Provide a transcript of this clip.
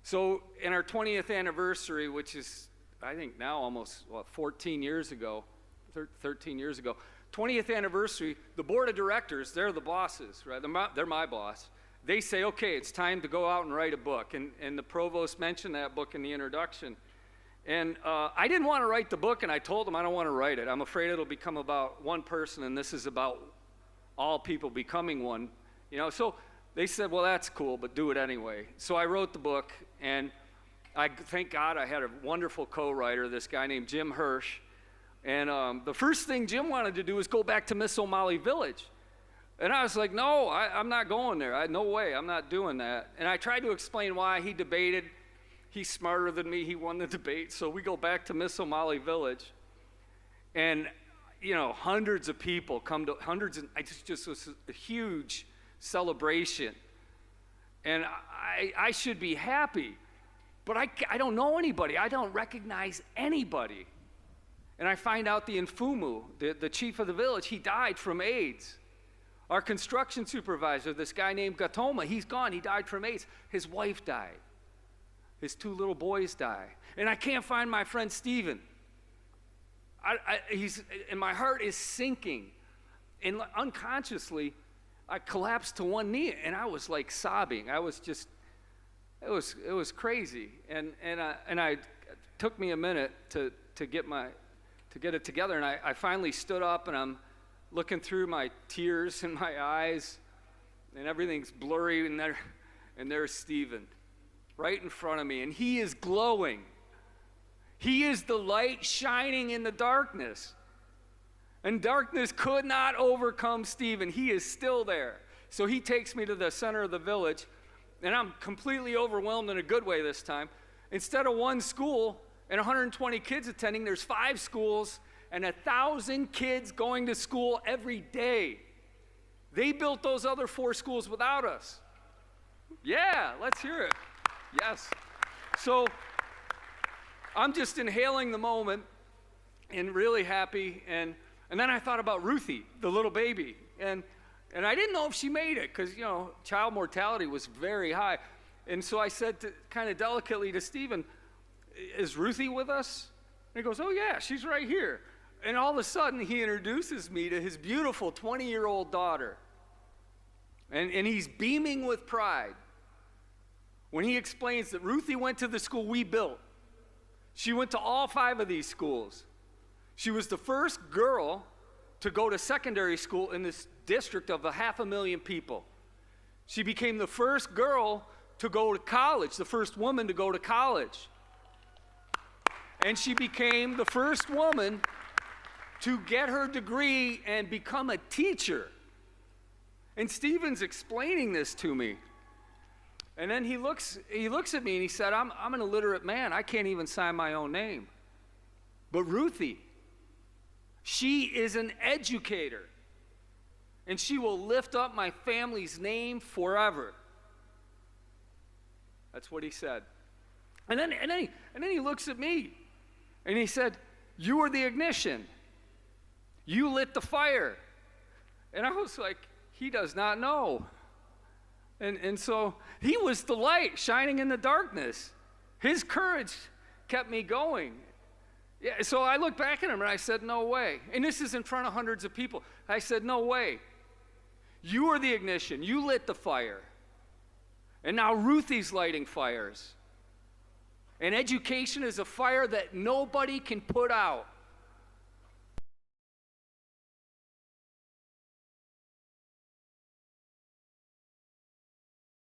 So in our 20th anniversary, which is, I think now almost, 14 years ago, 13 years ago, 20th anniversary, the board of directors, they're the bosses, right? They're my boss. They say, okay, it's time to go out and write a book. And the provost mentioned that book in the introduction. And I didn't want to write the book, and I told them I don't want to write it. I'm afraid it'll become about one person, and this is about all people becoming one. You know, so they said, well, that's cool, but do it anyway. So I wrote the book, and thank God I had a wonderful co-writer, this guy named Jim Hirsch. And the first thing Jim wanted to do was go back to Misomali Village. And I was like, no, I'm not going there. No way, I'm not doing that. And I tried to explain why. He debated. He's smarter than me. He won the debate. So we go back to Misomali Village. And, you know, hundreds of people come to, it just was a huge celebration. And I should be happy. But I don't know anybody. I don't recognize anybody. And I find out the Mfumu, the chief of the village, he died from AIDS. Our construction supervisor, this guy named Gatoma, he's gone. He died from AIDS. His wife died. His 2 little boys died. And I can't find my friend Stephen. And my heart is sinking. And unconsciously, I collapsed to one knee, and I was like sobbing. I was just, it was crazy. And it took me a minute to get it together. And I finally stood up, and I'm looking through my tears in my eyes, and everything's blurry, and there's Stephen right in front of me, and he is glowing. He is the light shining in the darkness. And darkness could not overcome Stephen. He is still there. So he takes me to the center of the village, and I'm completely overwhelmed in a good way this time. Instead of one school and 120 kids attending, there's 5 schools and 1,000 kids going to school every day. They built those other 4 schools without us. Yeah, let's hear it. Yes. So I'm just inhaling the moment and really happy. And then I thought about Ruthie, the little baby. And I didn't know if she made it because, you know, child mortality was very high. And so I said kind of delicately to Stephen, is Ruthie with us? And he goes, oh yeah, she's right here. And all of a sudden, he introduces me to his beautiful 20-year-old daughter. And he's beaming with pride when he explains that Ruthie went to the school we built. She went to all 5 of these schools. She was the first girl to go to secondary school in this district of 500,000 people. She became the first girl to go to college, the first woman to go to college. And she became the first woman to get her degree and become a teacher. And Stephen's explaining this to me. And then he looks at me and he said, I'm an illiterate man. I can't even sign my own name. But Ruthie, she is an educator. And she will lift up my family's name forever. That's what he said. And then he looks at me and he said, you were the ignition. You lit the fire. And I was like, he does not know. And so he was the light shining in the darkness. His courage kept me going. Yeah, so I looked back at him and I said, no way. And this is in front of hundreds of people. I said, no way. You were the ignition. You lit the fire. And now Ruthie's lighting fires. And education is a fire that nobody can put out.